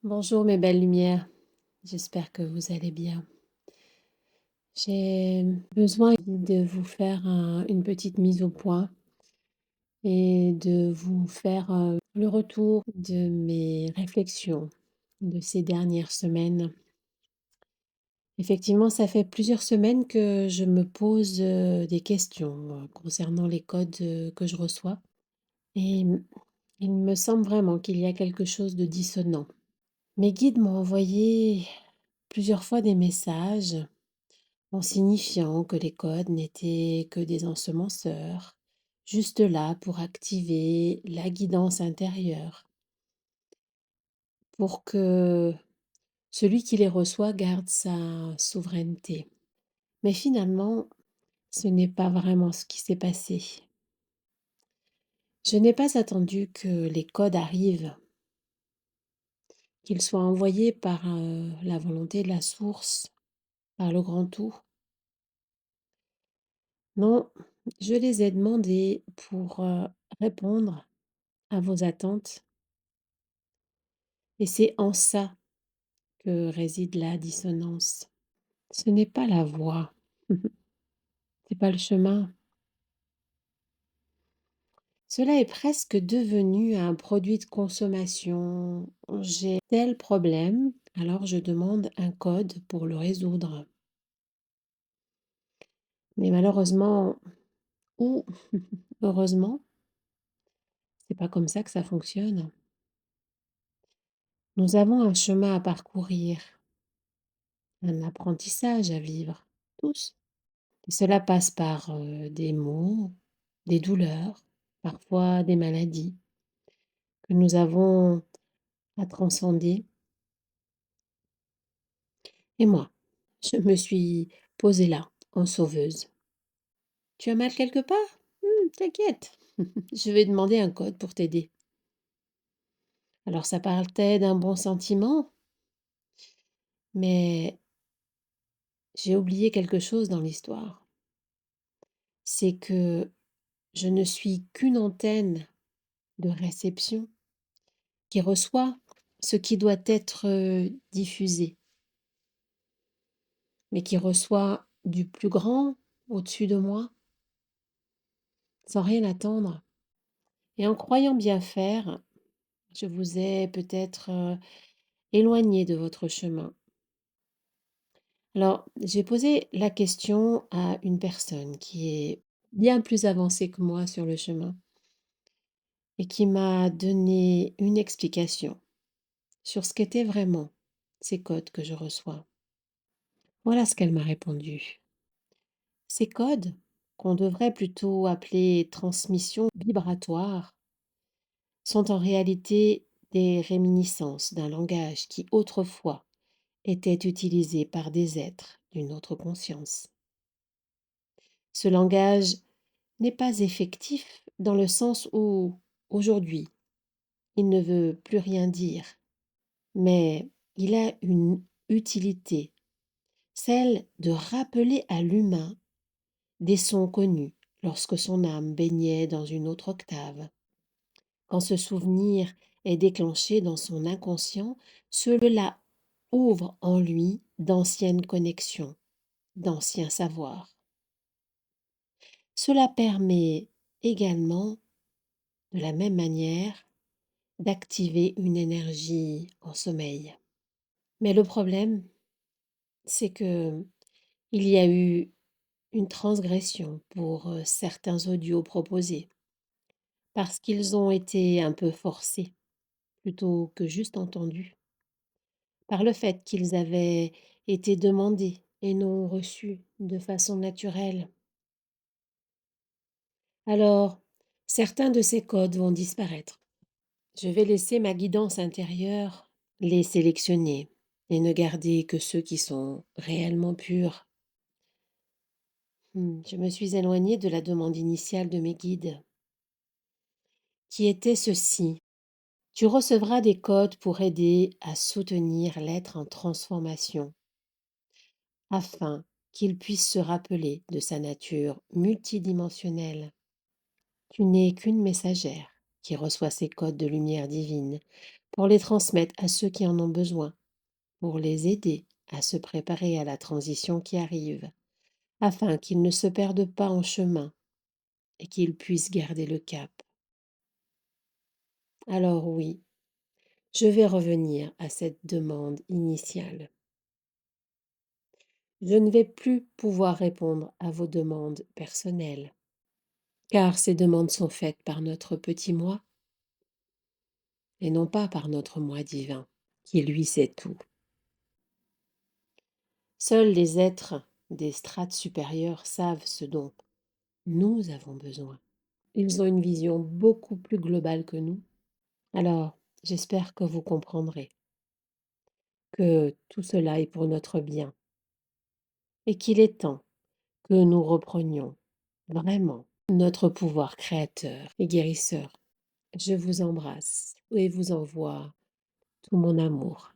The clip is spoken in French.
Bonjour mes belles lumières, j'espère que vous allez bien. J'ai besoin de vous faire une petite mise au point et de vous faire le retour de mes réflexions de ces dernières semaines. Effectivement, ça fait plusieurs semaines que je me pose des questions concernant les codes que je reçois et il me semble vraiment qu'il y a quelque chose de dissonant. Mes guides m'ont envoyé plusieurs fois des messages en signifiant que les codes n'étaient que des ensemenceurs, juste là pour activer la guidance intérieure, pour que celui qui les reçoit garde sa souveraineté. Mais finalement, ce n'est pas vraiment ce qui s'est passé. Je n'ai pas attendu que les codes arrivent, qu'ils soient envoyés par la volonté de la source, par le grand tout. Non, je les ai demandés pour répondre à vos attentes. Et c'est en ça que réside la dissonance. Ce n'est pas la voie, c'est pas le chemin. Cela est presque devenu un produit de consommation. J'ai tel problème, alors je demande un code pour le résoudre. Mais malheureusement, ou heureusement, c'est pas comme ça que ça fonctionne. Nous avons un chemin à parcourir, un apprentissage à vivre, tous. Et cela passe par des maux, des douleurs, parfois des maladies que nous avons à transcender. Et moi, je me suis posée là, en sauveuse. Tu as mal quelque part? T'inquiète, je vais demander un code pour t'aider. Alors ça partait d'un bon sentiment, mais j'ai oublié quelque chose dans l'histoire. C'est que je ne suis qu'une antenne de réception qui reçoit ce qui doit être diffusé, mais qui reçoit du plus grand au-dessus de moi, sans rien attendre. Et en croyant bien faire, je vous ai peut-être éloigné de votre chemin. Alors, j'ai posé la question à une personne qui est bien plus avancée que moi sur le chemin et qui m'a donné une explication sur ce qu'étaient vraiment ces codes que je reçois. Voilà ce qu'elle m'a répondu. Ces codes, qu'on devrait plutôt appeler transmission vibratoire, sont en réalité des réminiscences d'un langage qui autrefois était utilisé par des êtres d'une autre conscience. Ce langage n'est pas effectif dans le sens où, aujourd'hui, il ne veut plus rien dire, mais il a une utilité, celle de rappeler à l'humain des sons connus lorsque son âme baignait dans une autre octave. Quand ce souvenir est déclenché dans son inconscient, cela ouvre en lui d'anciennes connexions, d'anciens savoirs. Cela permet également, de la même manière, d'activer une énergie en sommeil. Mais le problème, c'est que il y a eu une transgression pour certains audios proposés, parce qu'ils ont été un peu forcés plutôt que juste entendus, par le fait qu'ils avaient été demandés et non reçus de façon naturelle. Alors, certains de ces codes vont disparaître. Je vais laisser ma guidance intérieure les sélectionner et ne garder que ceux qui sont réellement purs. Je me suis éloignée de la demande initiale de mes guides, qui était ceci. Tu recevras des codes pour aider à soutenir l'être en transformation, afin qu'il puisse se rappeler de sa nature multidimensionnelle. Tu n'es qu'une messagère qui reçoit ces codes de lumière divine pour les transmettre à ceux qui en ont besoin, pour les aider à se préparer à la transition qui arrive, afin qu'ils ne se perdent pas en chemin et qu'ils puissent garder le cap. Alors oui, je vais revenir à cette demande initiale. Je ne vais plus pouvoir répondre à vos demandes personnelles, car ces demandes sont faites par notre petit moi et non pas par notre moi divin, qui lui sait tout. Seuls les êtres des strates supérieures savent ce dont nous avons besoin. Ils ont une vision beaucoup plus globale que nous. Alors, j'espère que vous comprendrez que tout cela est pour notre bien et qu'il est temps que nous reprenions vraiment notre pouvoir créateur et guérisseur. Je vous embrasse et vous envoie tout mon amour.